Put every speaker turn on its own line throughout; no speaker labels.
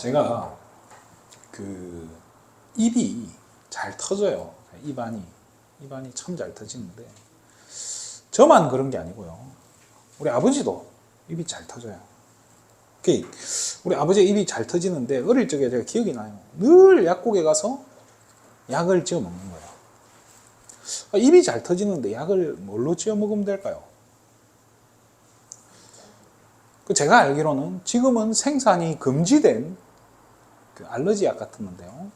제가 그 입이 잘 터져요. 입안이 참 잘 터지는데 저만 그런 게 아니고요. 우리 아버지도 입이 잘 터져요. 우리 아버지 입이 잘 터지는데 어릴 적에 제가 기억이 나요. 늘 약국에 가서 약을 지어 먹는 거예요. 입이 잘 터지는데 약을 뭘로 지어 먹으면 될까요? 제가 알기로는 지금은 생산이 금지된 그 알러지 약 같은 건데요.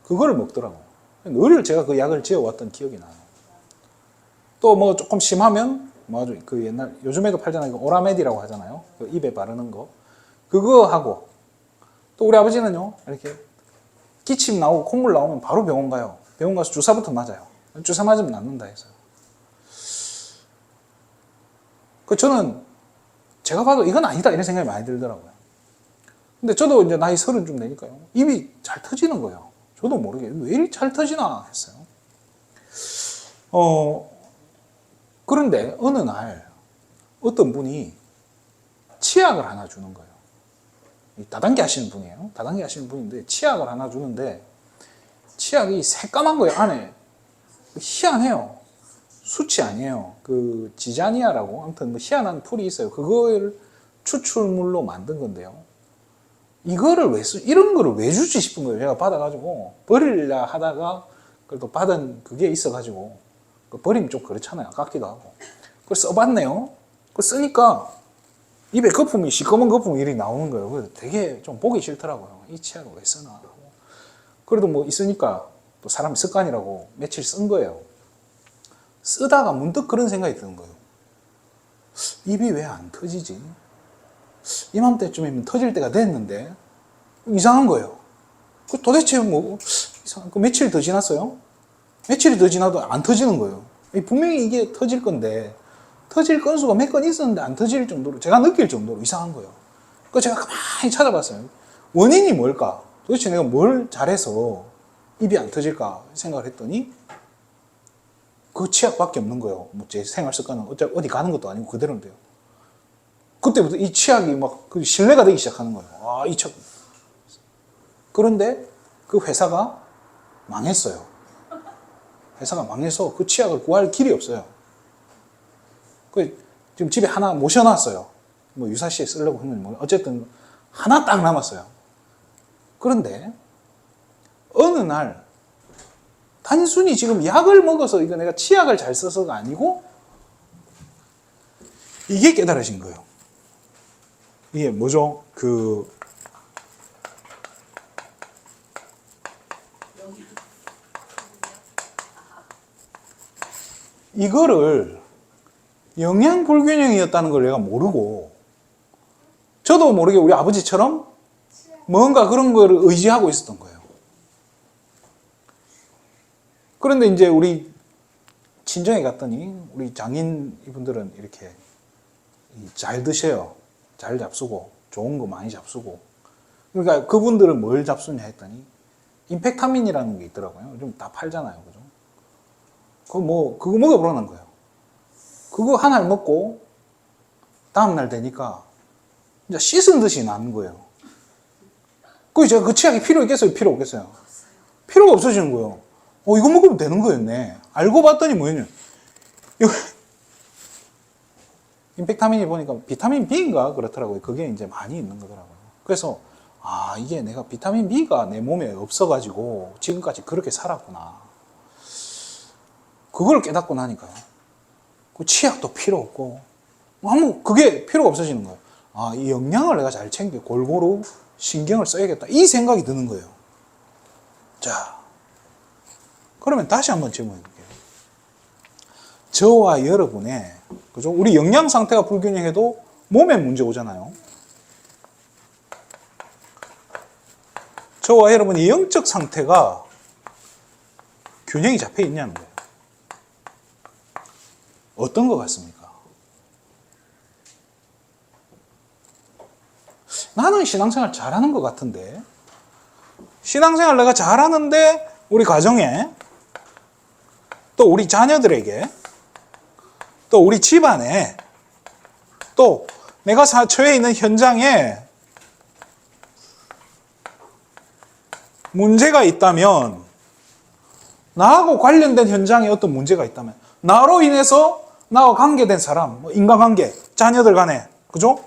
그거를 먹더라고. 늘 제가 그 약을 지어왔던 기억이 나요. 또 뭐 조금 심하면 그 옛날 요즘에도 팔잖아요. 그 오라메디라고 하잖아요. 그 입에 바르는 거. 그거 하고 또 우리 아버지는요. 이렇게 기침 나오고 콧물 나오면 바로 병원 가요. 병원 가서 주사부터 맞아요. 주사 맞으면 낫는다 해서요. 저는 제가 봐도 이건 아니다 이런 생각이 많이 들더라고요. 근데 저도 이제 나이 30좀 되니까요. 입이 잘 터지는 거예요. 저도 모르게 왜 이리 잘 터지나 했어요. 그런데 어느 날 어떤 분이 치약을 하나 주는 거예요. 다단계 하시는 분이에요. 다단계 하시는 분인데 치약을 하나 주는데 치약이 새까만 거예요. 안에 희한해요. 수치 아니에요. 그 지자니아라고 아무튼 뭐 희한한 풀이 있어요. 그걸 추출물로 만든 건데요. 이런 거를 왜 주지 싶은 거예요. 제가 받아가지고 버리려 하다가 그래도 받은 그게 있어가지고 버리면 좀 그렇잖아요. 아깝기도 하고. 그걸 써봤네요. 그걸 쓰니까 입에 거품이 시꺼먼 거품이 이렇게 나오는 거예요. 그래서 되게 좀 보기 싫더라고요. 이 치약을 왜 쓰나 하고. 그래도 뭐 있으니까 또 사람 습관이라고 며칠 쓴 거예요. 쓰다가 문득 그런 생각이 드는 거예요. 입이 왜 안 터지지? 이맘때쯤이면 터질 때가 됐는데 이상한 거예요. 도대체 뭐 며칠 더 지났어요? 며칠이 더 지나도 안 터지는 거예요. 분명히 이게 터질 건데 터질 건수가 몇 건 있었는데 안 터질 정도로 제가 느낄 정도로 이상한 거예요. 그래서 제가 가만히 찾아봤어요. 원인이 뭘까? 도대체 내가 뭘 잘해서 입이 안 터질까 생각을 했더니 그 치약밖에 없는 거예요. 뭐 제 생활 습관은 어디 가는 것도 아니고 그대로인데요. 그때부터 이 치약이 막 신뢰가 되기 시작하는 거예요. 아, 이 책. 그런데 그 회사가 망했어요. 회사가 망해서 그 치약을 구할 길이 없어요. 지금 집에 하나 모셔놨어요. 뭐 유사시에 쓰려고 했는지 어쨌든 하나 딱 남았어요. 그런데 어느 날 단순히 지금 약을 먹어서 이거 내가 치약을 잘 써서가 아니고 이게 깨달아진 거예요. 이게 뭐죠? 이거를 영양 불균형이었다는 걸 내가 모르고 저도 모르게 우리 아버지처럼 뭔가 그런 거를 의지하고 있었던 거예요. 그런데 이제 우리 친정에 갔더니 우리 장인 이분들은 이렇게 잘 드셔요. 잘 잡수고 좋은 거 많이 잡수고. 그러니까 그분들은 뭘 잡수냐 했더니 임팩타민이라는 게 있더라고요. 요즘 다 팔잖아요. 그죠? 그거 먹어보라는 거예요. 그거 하나를 먹고 다음날 되니까 이제 씻은 듯이 나는 거예요. 제가 그 치약이 필요 있겠어요? 필요 없겠어요? 필요가 없어지는 거예요. 이거 먹으면 되는 거였네. 알고 봤더니 뭐였냐. 임팩타민이 보니까 비타민 B인가 그렇더라고요. 그게 이제 많이 있는 거더라고요. 그래서 이게 내가 비타민 B가 내 몸에 없어가지고 지금까지 그렇게 살았구나. 그걸 깨닫고 나니까요. 그 치약도 필요 없고 그게 필요가 없어지는 거예요. 이 영양을 내가 잘 챙겨 골고루 신경을 써야겠다. 이 생각이 드는 거예요. 자, 그러면 다시 한번 질문해 볼게요. 저와 여러분의 그죠? 우리 영양 상태가 불균형해도 몸에 문제 오잖아요. 저와 여러분의 영적 상태가 균형이 잡혀 있냐는 거예요. 어떤 것 같습니까? 나는 신앙생활 잘하는 것 같은데 신앙생활 내가 잘하는데 우리 가정에 또 우리 자녀들에게 또 우리 집안에 또 내가 처해 있는 현장에 문제가 있다면, 나하고 관련된 현장에 어떤 문제가 있다면, 나로 인해서 나와 관계된 사람, 인간관계, 자녀들 간에, 그죠?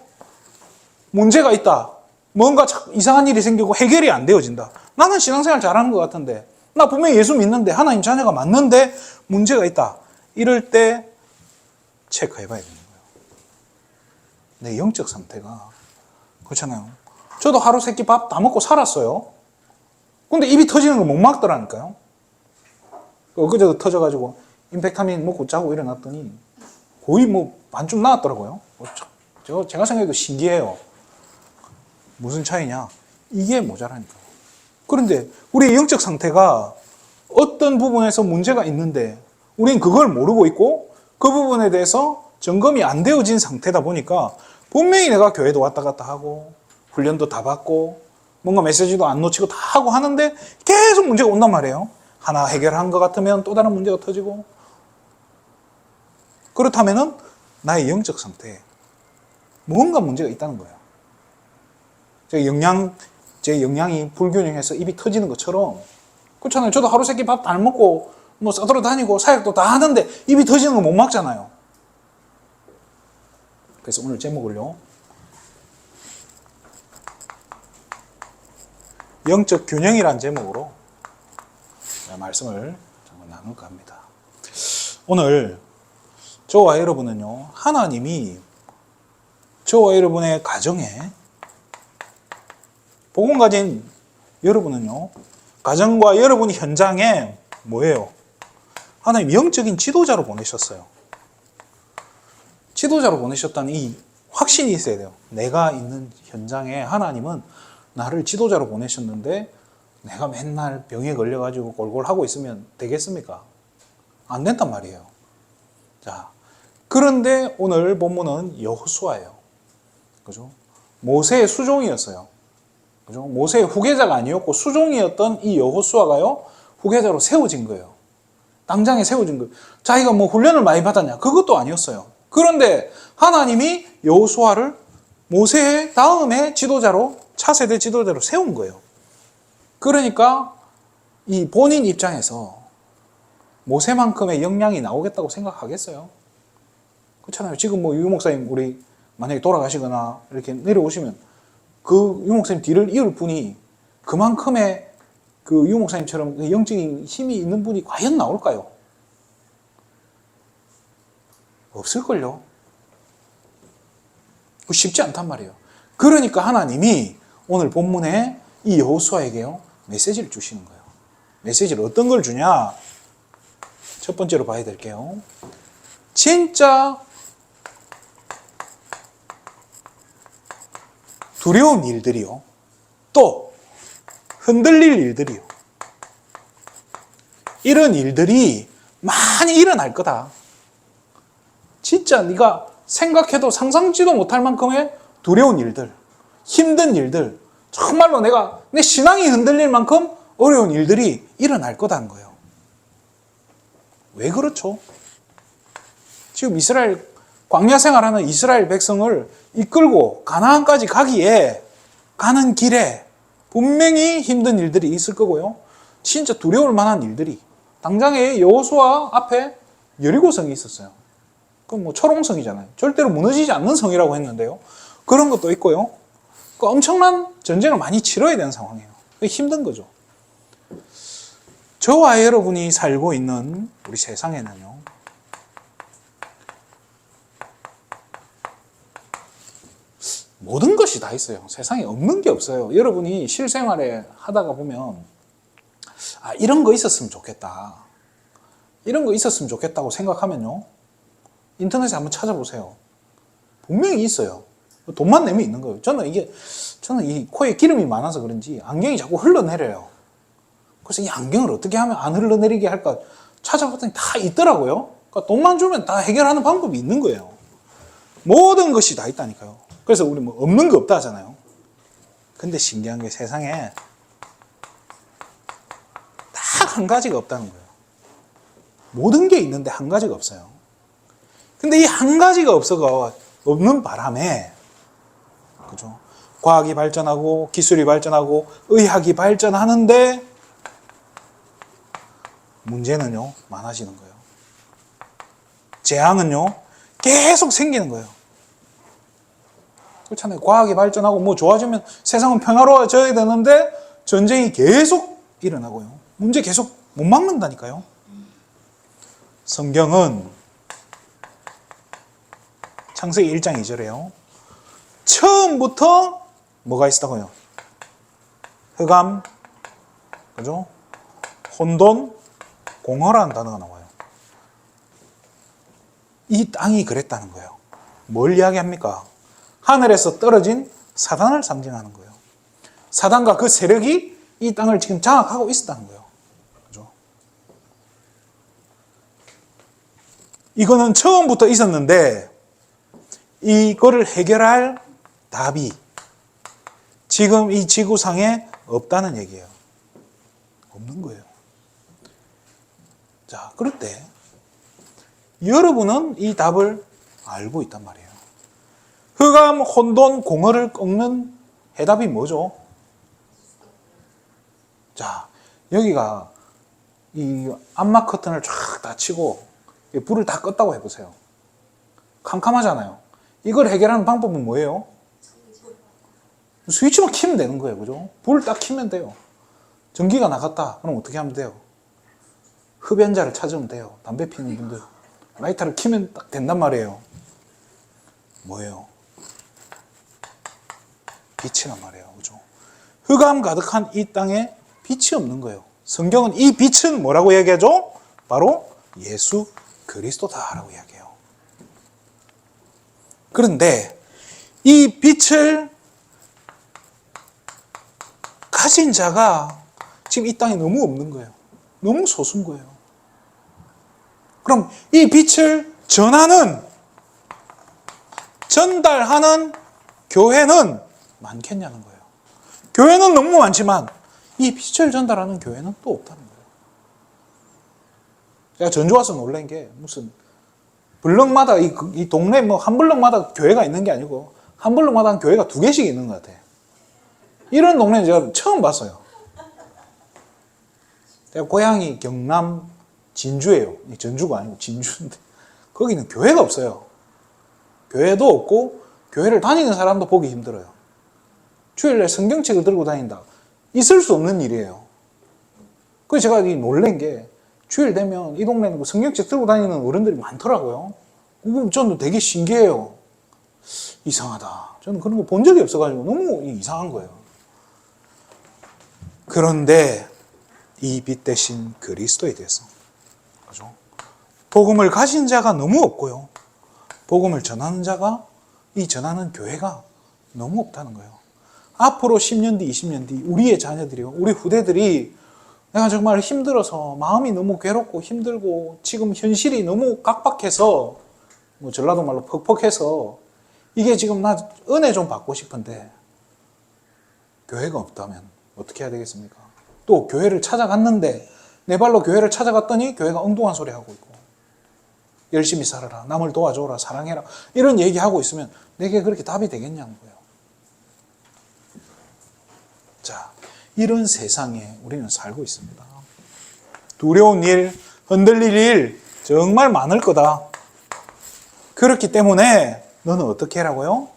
문제가 있다. 뭔가 이상한 일이 생기고 해결이 안 되어진다. 나는 신앙생활 잘하는 것 같은데, 나 분명히 예수 믿는데, 하나님 자녀가 맞는데, 문제가 있다. 이럴 때 체크해 봐야 되는 거예요. 내 영적 상태가. 그렇잖아요. 저도 하루 세끼 밥 다 먹고 살았어요. 근데 입이 터지는 걸 못 막더라니까요. 엊그제도 터져가지고 임팩타민 먹고 자고 일어났더니 거의 뭐 반쯤 나왔더라고요. 제가 생각해도 신기해요. 무슨 차이냐? 이게 모자라니까. 그런데 우리의 영적 상태가 어떤 부분에서 문제가 있는데 우리는 그걸 모르고 있고 그 부분에 대해서 점검이 안 되어진 상태다 보니까 분명히 내가 교회도 왔다 갔다 하고 훈련도 다 받고 뭔가 메시지도 안 놓치고 다 하고 하는데 계속 문제가 온단 말이에요. 하나 해결한 것 같으면 또 다른 문제가 터지고. 그렇다면은 나의 영적 상태에 뭔가 문제가 있다는 거예요. 제 영양이 불균형해서 입이 터지는 것처럼. 그렇잖아요. 저도 하루 세끼 밥 다 먹고 뭐 싸돌아 다니고 사역도 다 하는데 입이 터지는 거 못 막잖아요. 그래서 오늘 제목을요, 영적 균형이란 제목으로 말씀을 나눌까 합니다. 오늘 저와 여러분은요, 하나님이 저와 여러분의 가정에, 복음 가진 여러분은요, 가정과 여러분 현장에 뭐예요? 하나님 영적인 지도자로 보내셨어요. 지도자로 보내셨다는 이 확신이 있어야 돼요. 내가 있는 현장에 하나님은 나를 지도자로 보내셨는데 내가 맨날 병에 걸려가지고 골골하고 있으면 되겠습니까? 안 된단 말이에요. 자, 그런데 오늘 본문은 여호수아예요. 그죠? 모세의 수종이었어요. 그죠? 모세의 후계자가 아니었고 수종이었던 이 여호수아가요, 후계자로 세워진 거예요. 당장에 세워진 거예요. 자기가 뭐 훈련을 많이 받았냐? 그것도 아니었어요. 그런데 하나님이 여호수아를 모세의 다음에 지도자로, 차세대 지도자로 세운 거예요. 그러니까 이 본인 입장에서 모세만큼의 역량이 나오겠다고 생각하겠어요? 그렇잖아요. 지금 뭐 유 목사님 우리 만약에 돌아가시거나 이렇게 내려오시면 그 유 목사님 뒤를 이을 분이 그만큼의 그 유 목사님처럼 영적인 힘이 있는 분이 과연 나올까요? 없을걸요. 쉽지 않단 말이에요. 그러니까 하나님이 오늘 본문에 이 여호수아에게요, 메시지를 주시는 거예요. 메시지를 어떤 걸 주냐? 첫 번째로 봐야 될게요. 진짜 두려운 일들이요, 또 흔들릴 일들이요, 이런 일들이 많이 일어날 거다. 진짜 네가 생각해도 상상지도 못할 만큼의 두려운 일들, 힘든 일들, 정말로 내 신앙이 흔들릴 만큼 어려운 일들이 일어날 거다는 거예요. 왜 그렇죠? 지금 이스라엘 광야 생활하는 이스라엘 백성을 이끌고 가나안까지 가기에 가는 길에 분명히 힘든 일들이 있을 거고요. 진짜 두려울 만한 일들이, 당장에 여호수아 앞에 여리고성이 있었어요. 그건 뭐 초롱성이잖아요. 절대로 무너지지 않는 성이라고 했는데요. 그런 것도 있고요. 그 엄청난 전쟁을 많이 치러야 되는 상황이에요. 힘든 거죠. 저와 여러분이 살고 있는 우리 세상에는요, 모든 것이 다 있어요. 세상에 없는 게 없어요. 여러분이 실생활에 하다가 보면 이런 거 있었으면 좋겠다, 이런 거 있었으면 좋겠다고 생각하면요, 인터넷에 한번 찾아보세요. 분명히 있어요. 돈만 내면 있는 거예요. 저는 이 코에 기름이 많아서 그런지 안경이 자꾸 흘러내려요. 그래서 이 안경을 어떻게 하면 안 흘러내리게 할까 찾아봤더니 다 있더라고요. 그러니까 돈만 주면 다 해결하는 방법이 있는 거예요. 모든 것이 다 있다니까요. 그래서 우리 뭐 없는 거 없다 하잖아요. 근데 신기한 게 세상에 딱 한 가지가 없다는 거예요. 모든 게 있는데 한 가지가 없어요. 근데 이 한 가지가 없는 바람에, 그죠? 과학이 발전하고 기술이 발전하고 의학이 발전하는데 문제는요, 많아지는 거예요. 재앙은요, 계속 생기는 거예요. 그렇잖아요. 과학이 발전하고 뭐 좋아지면 세상은 평화로워져야 되는데 전쟁이 계속 일어나고요. 문제 계속 못 막는다니까요. 성경은 창세기 1장 2절에요. 처음부터 뭐가 있었다고요? 흑암, 그죠? 혼돈, 공허라는 단어가 나와요. 이 땅이 그랬다는 거예요. 뭘 이야기합니까? 하늘에서 떨어진 사단을 상징하는 거예요. 사단과 그 세력이 이 땅을 지금 장악하고 있었다는 거예요. 그죠? 이거는 처음부터 있었는데 이거를 해결할 답이 지금 이 지구상에 없다는 얘기예요. 없는 거예요. 자, 그럴 때 여러분은 이 답을 알고 있단 말이에요. 흑암, 혼돈, 공허를 꺾는 해답이 뭐죠? 자, 여기가 이 암막 커튼을 쫙 닫히고 불을 다 껐다고 해보세요. 캄캄하잖아요. 이걸 해결하는 방법은 뭐예요? 스위치만 키면 되는 거예요. 그죠? 불을 딱 키면 돼요. 전기가 나갔다. 그럼 어떻게 하면 돼요? 흡연자를 찾으면 돼요. 담배 피우는 분들. 라이터를 키면 딱 된단 말이에요. 뭐예요? 빛이란 말이에요. 그죠? 흑암 가득한 이 땅에 빛이 없는 거예요. 성경은 이 빛은 뭐라고 얘기하죠? 바로 예수 그리스도다라고 이야기해요. 그런데 이 빛을 가진 자가 지금 이 땅에 너무 없는 거예요. 너무 소수인 거예요. 그럼 이 빛을 전달하는 교회는 많겠냐는 거예요. 교회는 너무 많지만 이 빛을 전달하는 교회는 또 없다는 거예요. 제가 전주 와서 놀란 게 무슨 블럭마다 이 동네 뭐 한 블럭마다 교회가 있는 게 아니고 한 블럭마다 교회가 2개씩 있는 것 같아요. 이런 동네는 제가 처음 봤어요. 제가 고향이 경남 진주예요. 전주가 아니고 진주인데 거기는 교회가 없어요. 교회도 없고 교회를 다니는 사람도 보기 힘들어요. 주일날 성경책을 들고 다닌다. 있을 수 없는 일이에요. 그래서 제가 놀란 게 주일 되면 이 동네는 성경책 들고 다니는 어른들이 많더라고요. 저는 되게 신기해요. 이상하다. 저는 그런 거 본 적이 없어가지고 너무 이상한 거예요. 그런데 이 빛 대신 그리스도에 대해서, 그죠? 복음을 가진 자가 너무 없고요. 복음을 전하는 자가, 이 전하는 교회가 너무 없다는 거예요. 앞으로 10년 뒤, 20년 뒤 우리의 자녀들이요, 우리 후대들이 내가 정말 힘들어서 마음이 너무 괴롭고 힘들고 지금 현실이 너무 각박해서 뭐 전라도 말로 퍽퍽해서 이게 지금 나 은혜 좀 받고 싶은데 교회가 없다면 어떻게 해야 되겠습니까? 또 교회를 찾아갔는데 내 발로 교회를 찾아갔더니 교회가 엉뚱한 소리 하고 있고 열심히 살아라, 남을 도와줘라, 사랑해라 이런 얘기하고 있으면 내게 그렇게 답이 되겠냐는 거예요. 자, 이런 세상에 우리는 살고 있습니다. 두려운 일, 흔들릴 일 정말 많을 거다. 그렇기 때문에 너는 어떻게 하라고요?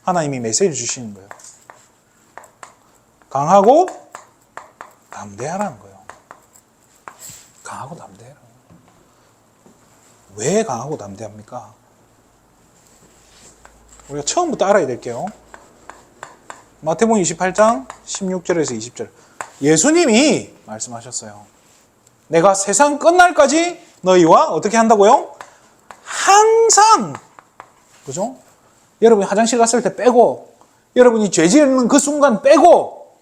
하나님이 메시지 주시는 거예요. 강하고 담대하라는 거예요. 강하고 담대하라. 왜 강하고 담대합니까? 우리가 처음부터 알아야 될게요. 마태복음 28장 16절에서 20절. 예수님이 말씀하셨어요. 내가 세상 끝날까지 너희와 어떻게 한다고요? 항상, 그죠? 여러분이 화장실 갔을 때 빼고, 여러분이 죄 지는 그 순간 빼고,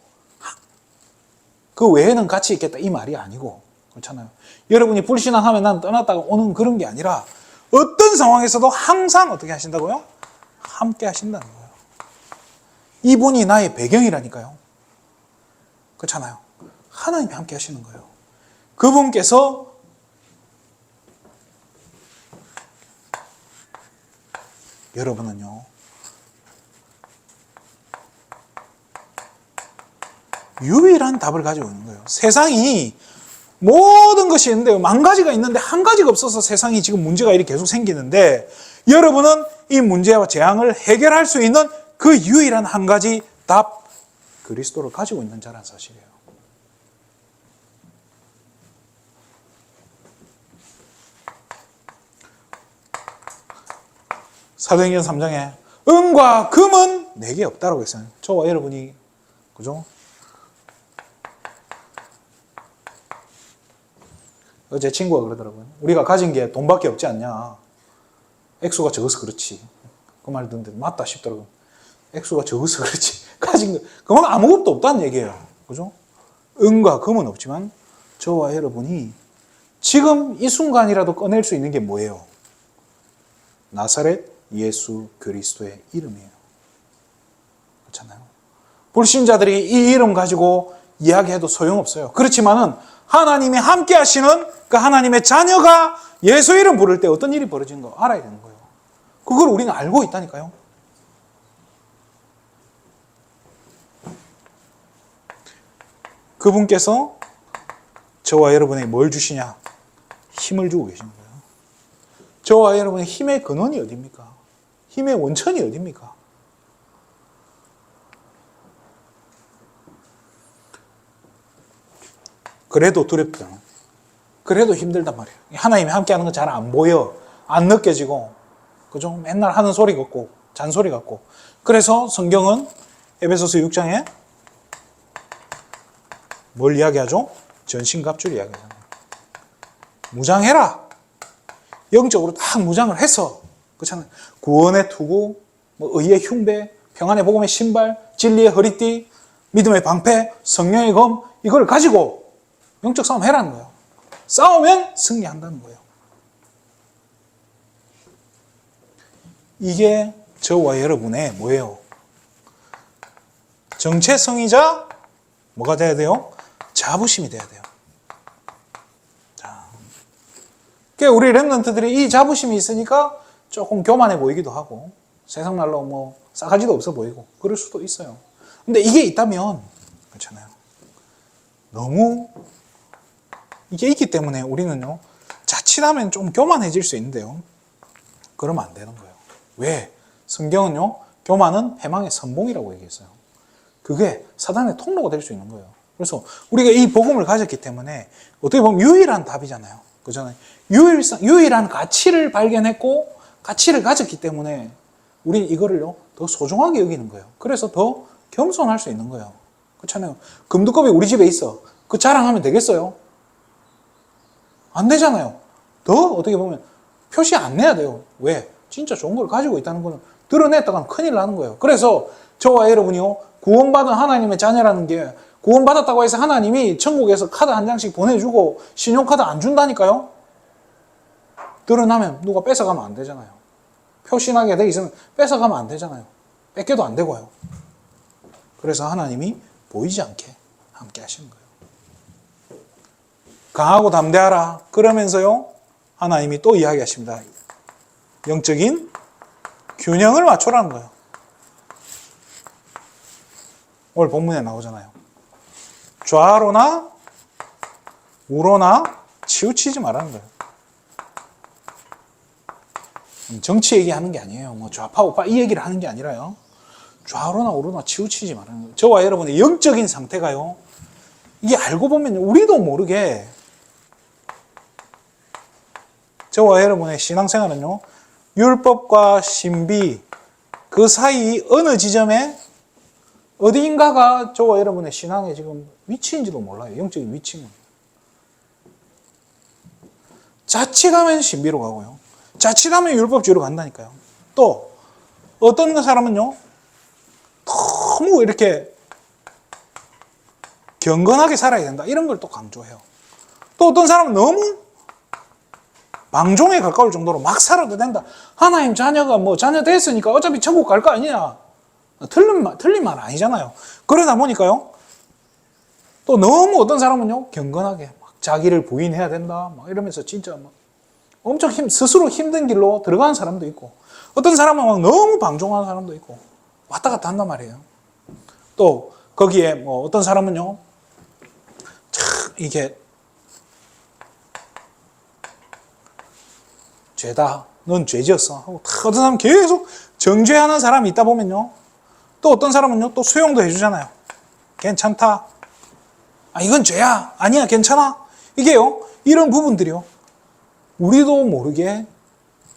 그 외에는 같이 있겠다 이 말이 아니고, 그렇잖아요. 여러분이 불신앙하면 난 떠났다가 오는 그런 게 아니라 어떤 상황에서도 항상 어떻게 하신다고요? 함께 하신다는 거예요. 이분이 나의 배경이라니까요. 그렇잖아요. 하나님이 함께 하시는 거예요. 그분께서 여러분은요, 유일한 답을 가지고 있는 거예요. 세상이 모든 것이 있는데 만 가지가 있는데 한 가지가 없어서 세상이 지금 문제가 이렇게 계속 생기는데 여러분은 이 문제와 재앙을 해결할 수 있는 그 유일한 한 가지 답, 그리스도를 가지고 있는 자라는 사실이에요. 사도행전 3장에 은과 금은 내게 없다라고 했어요. 저와 여러분이, 그죠? 제 친구가 그러더라고요. 우리가 가진 게 돈밖에 없지 않냐. 액수가 적어서 그렇지. 그 말 듣는데 맞다 싶더라고요. 액수가 적어서 그렇지. 가진 거, 그만 아무것도 없다는 얘기예요. 그죠? 은과 금은 없지만 저와 여러분이 지금 이 순간이라도 꺼낼 수 있는 게 뭐예요? 나사렛 예수 그리스도의 이름이에요. 그렇잖아요. 불신자들이 이 이름 가지고 이야기해도 소용없어요. 그렇지만은 하나님이 함께 하시는 그 하나님의 자녀가 예수 이름 부를 때 어떤 일이 벌어지는 거 알아야 되는 거예요. 그걸 우리는 알고 있다니까요. 그분께서 저와 여러분에게 뭘 주시냐? 힘을 주고 계신 거예요. 저와 여러분의 힘의 근원이 어디입니까? 힘의 원천이 어디입니까? 그래도 두렵다. 그래도 힘들단 말이에요. 하나님이 함께하는 건 잘 안 보여. 안 느껴지고. 그죠? 맨날 하는 소리 같고 잔소리 같고. 그래서 성경은 에베소서 6장에 뭘 이야기하죠? 전신갑주를 이야기하잖아요. 무장해라. 영적으로 딱 무장을 해서, 그렇잖아요. 구원의 투구, 의의 흉배, 평안의 복음의 신발, 진리의 허리띠, 믿음의 방패, 성령의 검, 이걸 가지고 영적 싸움 해라는 거예요. 싸우면 승리한다는 거예요. 이게 저와 여러분의 뭐예요? 정체성이자 뭐가 돼야 돼요? 자부심이 돼야 돼요. 자, 우리 렘넌트들이 이 자부심이 있으니까 조금 교만해 보이기도 하고 세상 말로 뭐 싸가지도 없어 보이고 그럴 수도 있어요. 근데 이게 있다면 그렇잖아요. 너무 이게 있기 때문에 우리는요 자칫하면 좀 교만해질 수 있는데요. 그러면 안 되는 거예요. 왜? 성경은요 교만은 패망의 선봉이라고 얘기했어요. 그게 사단의 통로가 될 수 있는 거예요. 그래서 우리가 이 복음을 가졌기 때문에 어떻게 보면 유일한 답이잖아요. 그잖아요. 유일한 가치를 발견했고 가치를 가졌기 때문에 우리는 이거를요 더 소중하게 여기는 거예요. 그래서 더 겸손할 수 있는 거예요. 그렇잖아요. 금두껍이 우리 집에 있어. 그 자랑하면 되겠어요? 안 되잖아요. 더 어떻게 보면 표시 안 내야 돼요. 왜? 진짜 좋은 걸 가지고 있다는 거는 드러냈다가는 큰일 나는 거예요. 그래서 저와 여러분이요 구원받은 하나님의 자녀라는 게 구원받았다고 해서 하나님이 천국에서 카드 한 장씩 보내주고 신용카드 안 준다니까요. 드러나면 누가 뺏어가면 안 되잖아요. 표시나게 돼 있으면 뺏어가면 안 되잖아요. 뺏겨도 안 되고요. 그래서 하나님이 보이지 않게 함께 하시는 거예요. 강하고 담대하라. 그러면서요 하나님이 또 이야기하십니다. 영적인 균형을 맞춰라는 거예요. 오늘 본문에 나오잖아요. 좌로나 우로나 치우치지 말라는 거예요. 정치 얘기하는 게 아니에요. 뭐 좌파 우파 이 얘기를 하는 게 아니라요. 좌로나 우로나 치우치지 말라는 거예요. 저와 여러분의 영적인 상태가요. 이게 알고 보면 우리도 모르게 저와 여러분의 신앙생활은요. 율법과 신비 그 사이 어느 지점에 어디인가가 저와 여러분의 신앙의 지금 위치인지도 몰라요. 영적인 위치는. 자칫하면 신비로 가고요. 자칫하면 율법주의로 간다니까요. 또 어떤 사람은요. 너무 이렇게 경건하게 살아야 된다. 이런 걸 또 강조해요. 또 어떤 사람은 너무 방종에 가까울 정도로 막 살아도 된다. 하나님 자녀가 뭐 자녀 됐으니까 어차피 천국 갈 거 아니냐. 틀린 말 아니잖아요. 그러다 보니까요. 또 너무 어떤 사람은요. 경건하게 막 자기를 부인해야 된다. 막 이러면서 진짜 막 엄청 스스로 힘든 길로 들어가는 사람도 있고 어떤 사람은 막 너무 방종하는 사람도 있고 왔다 갔다 한단 말이에요. 또 거기에 뭐 어떤 사람은요, 참 이게 죄다, 넌 죄지었어 하고 어떤 사람은 계속 정죄하는 사람이 있다 보면요, 또 어떤 사람은요 또 수용도 해주잖아요. 괜찮다, 아 이건 죄야, 아니야 괜찮아. 이게요, 이런 부분들이요, 우리도 모르게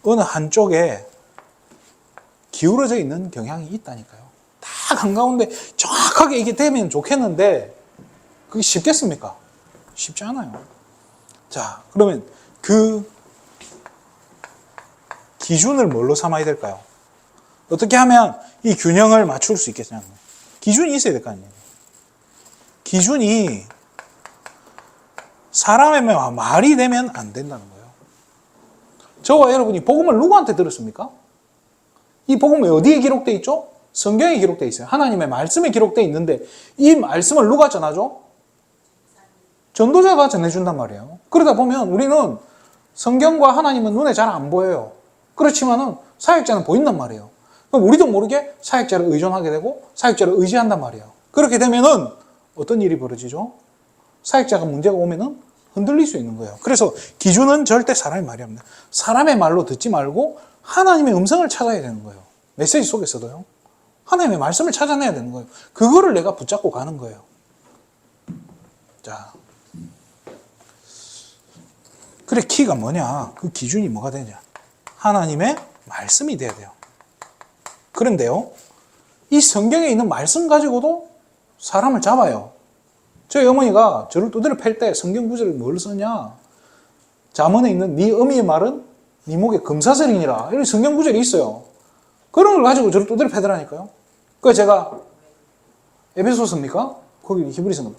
어느 한쪽에 기울어져 있는 경향이 있다니까요. 다 한가운데 정확하게 이게 되면 좋겠는데 그게 쉽겠습니까? 쉽지 않아요. 자, 그러면 그 기준을 뭘로 삼아야 될까요? 어떻게 하면 이 균형을 맞출 수 있겠냐면 기준이 있어야 될 거 아니에요. 기준이 사람의 말이 되면 안 된다는 거예요. 저와 여러분이 복음을 누구한테 들었습니까? 이 복음이 어디에 기록되어 있죠? 성경에 기록되어 있어요. 하나님의 말씀에 기록되어 있는데 이 말씀을 누가 전하죠? 전도자가 전해준단 말이에요. 그러다 보면 우리는 성경과 하나님은 눈에 잘 안 보여요. 그렇지만은 사역자는 보인단 말이에요. 그럼 우리도 모르게 사역자를 의존하게 되고 사역자를 의지한단 말이에요. 그렇게 되면은 어떤 일이 벌어지죠? 사역자가 문제가 오면은 흔들릴 수 있는 거예요. 그래서 기준은 절대 사람의 말이 아닙니다. 사람의 말로 듣지 말고 하나님의 음성을 찾아야 되는 거예요. 메시지 속에서도요. 하나님의 말씀을 찾아내야 되는 거예요. 그거를 내가 붙잡고 가는 거예요. 자, 그래 키가 뭐냐? 그 기준이 뭐가 되냐? 하나님의 말씀이 돼야 돼요. 그런데요, 이 성경에 있는 말씀 가지고도 사람을 잡아요. 저희 어머니가 저를 두드려 팰 때 성경 구절을 뭘 썼냐? 잠언에 있는 네 어미의 말은 네 목에 금사슬이니라. 이런 성경 구절이 있어요. 그런 걸 가지고 저를 두드려 패더라니까요. 그래서 제가 에베소서입니까? 거기 히브리서는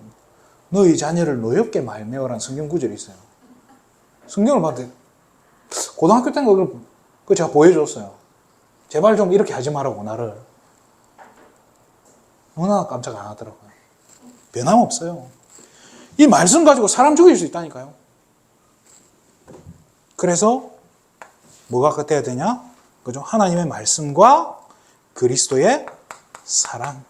너희 자녀를 노엽게 말매어라는 성경 구절이 있어요. 성경을 봤는데 고등학교 때인가 그걸 제가 보여줬어요. 제발 좀 이렇게 하지 말라고 나를. 너무나 깜짝 안 하더라고요. 변함없어요. 이 말씀 가지고 사람 죽일 수 있다니까요. 그래서 뭐가 같아야 되냐? 그죠? 하나님의 말씀과 그리스도의 사랑.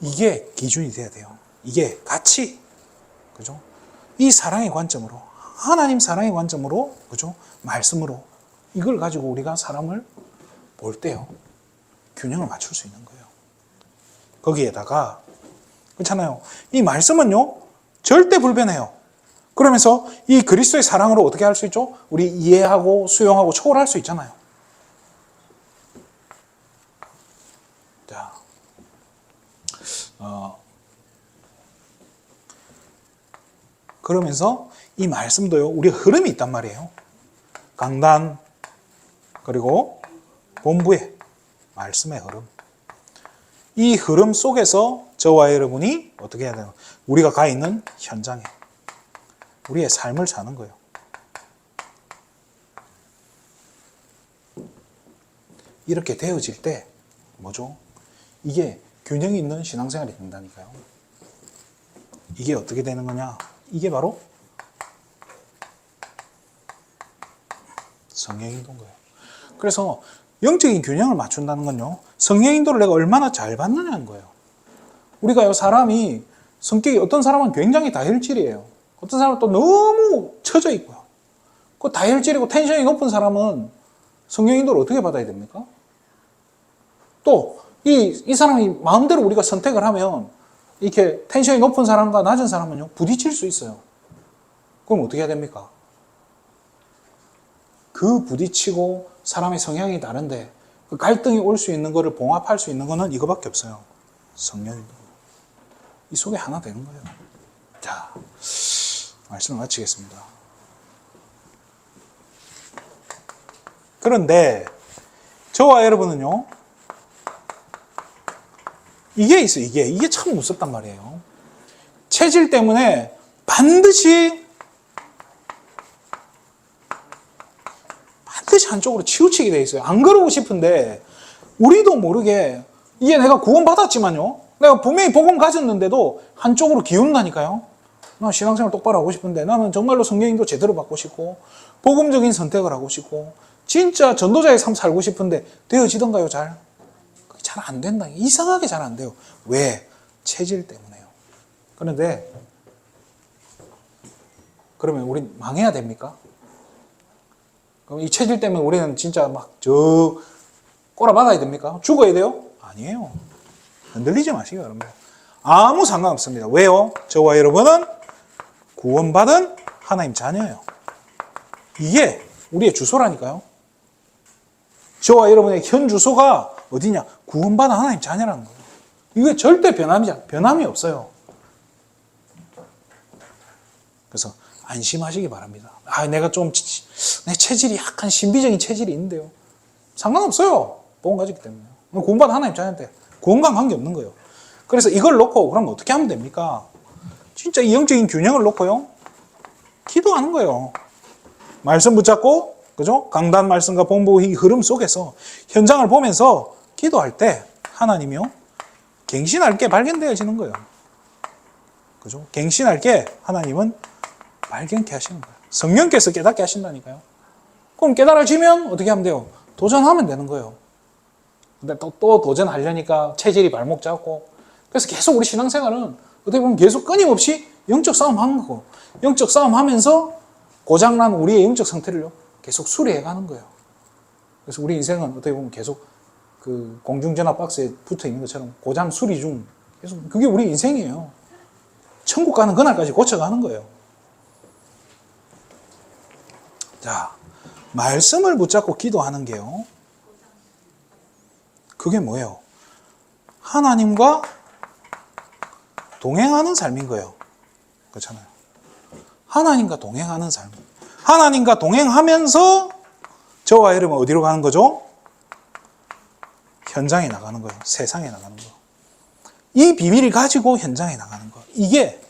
이게 기준이 돼야 돼요. 이게 같이, 그죠? 이 사랑의 관점으로, 하나님 사랑의 관점으로, 그죠? 말씀으로 이걸 가지고 우리가 사람을 볼 때요, 균형을 맞출 수 있는 거예요. 거기에다가 그렇잖아요. 이 말씀은요 절대 불변해요. 그러면서 이 그리스도의 사랑으로 어떻게 할 수 있죠? 우리 이해하고 수용하고 초월할 수 있잖아요. 자, 그러면서 이 말씀도요 우리 흐름이 있단 말이에요. 강단 그리고 본부의 말씀의 흐름. 이 흐름 속에서 저와 여러분이 어떻게 해야 되나? 우리가 가 있는 현장에 우리의 삶을 사는 거예요. 이렇게 되어질 때 뭐죠? 이게 균형이 있는 신앙생활이 된다니까요. 이게 어떻게 되는 거냐? 이게 바로 성령 인도인 거예요. 그래서 영적인 균형을 맞춘다는 건요, 성령 인도를 내가 얼마나 잘 받느냐는 거예요. 우리가요, 사람이 성격이 어떤 사람은 굉장히 다혈질이에요. 어떤 사람은 또 너무 처져 있고요. 그 다혈질이고 텐션이 높은 사람은 성령 인도를 어떻게 받아야 됩니까? 또 이 사람이 마음대로 우리가 선택을 하면 이렇게 텐션이 높은 사람과 낮은 사람은요 부딪힐 수 있어요. 그럼 어떻게 해야 됩니까? 그 부딪히고 사람의 성향이 다른데 그 갈등이 올 수 있는 거를 봉합할 수 있는 거는 이거밖에 없어요. 성령입니다. 이 속에 하나 되는 거예요. 자, 말씀을 마치겠습니다. 그런데 저와 여러분은요, 이게 있어요. 이게 참 무섭단 말이에요. 체질 때문에 반드시 한쪽으로 치우치게 돼 있어요. 안 그러고 싶은데 우리도 모르게 이게 내가 구원받았지만요, 내가 분명히 복음 가졌는데도 한쪽으로 기운다니까요. 나 신앙생활 똑바로 하고 싶은데, 나는 정말로 성령인도 제대로 받고 싶고 복음적인 선택을 하고 싶고 진짜 전도자의 삶 살고 싶은데 되어지던가요? 잘 잘 안 된다. 이상하게 잘 안 돼요. 왜? 체질 때문에요. 그런데 그러면 우린 망해야 됩니까? 그럼 이 체질 때문에 우리는 진짜 막 꼬라박아야 됩니까? 죽어야 돼요? 아니에요. 흔들리지 마시고요, 여러분. 아무 상관없습니다. 왜요? 저와 여러분은 구원받은 하나님 자녀예요. 이게 우리의 주소라니까요. 저와 여러분의 현 주소가 어디냐? 구원받은 하나님 자녀라는 거예요. 이게 절대 변함이 없어요. 그래서 안심하시기 바랍니다. 내가 내 체질이 약간 신비적인 체질이 있는데요. 상관없어요. 복음 가졌기 때문에. 구원받은 하나님 자녀인데 구원과 관계없는 거예요. 그래서 이걸 놓고 그럼 어떻게 하면 됩니까? 진짜 이 영적인 균형을 놓고요. 기도하는 거예요. 말씀 붙잡고, 그죠? 강단 말씀과 본부 이 흐름 속에서 현장을 보면서 기도할 때 하나님이요. 갱신할 게 발견되어지는 거예요. 그죠? 갱신할 게 하나님은 발견케 하시는 거예요. 성령께서 깨닫게 하신다니까요. 그럼 깨달아지면 어떻게 하면 돼요? 도전하면 되는 거예요. 근데 또 도전하려니까 체질이 발목 잡고, 그래서 계속 우리 신앙생활은 어떻게 보면 계속 끊임없이 영적 싸움 하는 거고, 영적 싸움 하면서 고장난 우리의 영적 상태를 계속 수리해 가는 거예요. 그래서 우리 인생은 어떻게 보면 계속 그 공중전화 박스에 붙어 있는 것처럼 고장 수리 중, 계속 그게 우리 인생이에요. 천국 가는 그날까지 고쳐가는 거예요. 자, 말씀을 붙잡고 기도하는 게요. 그게 뭐예요? 하나님과 동행하는 삶인 거예요. 그렇잖아요. 하나님과 동행하는 삶. 하나님과 동행하면서 저와 여러분 어디로 가는 거죠? 현장에 나가는 거예요. 세상에 나가는 거. 이 비밀을 가지고 현장에 나가는 거. 이게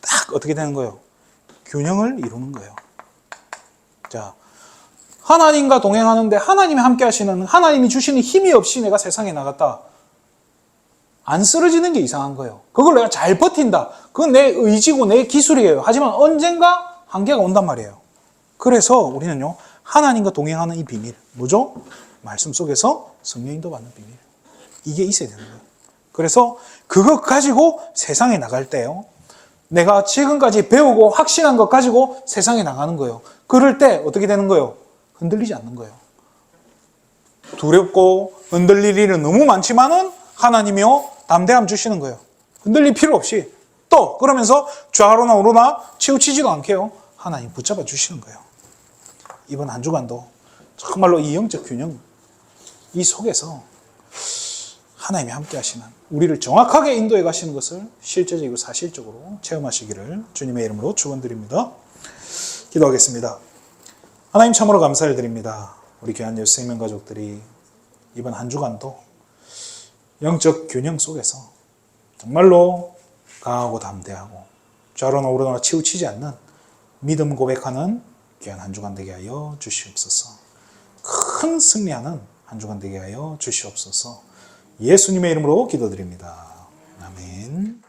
딱 어떻게 되는 거예요? 균형을 이루는 거예요. 자, 하나님과 동행하는데 하나님이 함께 하시는, 하나님이 주시는 힘이 없이 내가 세상에 나갔다. 안 쓰러지는 게 이상한 거예요. 그걸 내가 잘 버틴다. 그건 내 의지고 내 기술이에요. 하지만 언젠가 한계가 온단 말이에요. 그래서 우리는요, 하나님과 동행하는 이 비밀, 뭐죠? 말씀 속에서 성령인도 받는 비밀. 이게 있어야 되는 거예요. 그래서 그것 가지고 세상에 나갈 때요, 내가 지금까지 배우고 확신한 것 가지고 세상에 나가는 거예요. 그럴 때 어떻게 되는 거예요? 흔들리지 않는 거예요. 두렵고 흔들릴 일은 너무 많지만은 하나님이요, 담대함 주시는 거예요. 흔들릴 필요 없이 또 그러면서 좌로나 우로나 치우치지도 않게요, 하나님 붙잡아 주시는 거예요. 이번 한 주간도 정말로 이 영적 균형, 이 속에서 하나님이 함께 하시는, 우리를 정확하게 인도해 가시는 것을 실제적이고 사실적으로 체험하시기를 주님의 이름으로 축원드립니다. 기도하겠습니다. 하나님 참으로 감사를 드립니다. 우리 귀한 예수 생명 가족들이 이번 한 주간도 영적 균형 속에서 정말로 강하고 담대하고 좌로나 우로나 치우치지 않는 믿음 고백하는 귀한 한 주간 되게 하여 주시옵소서. 큰 승리하는 한 주간 되게 하여 주시옵소서. 예수님의 이름으로 기도드립니다. 아멘.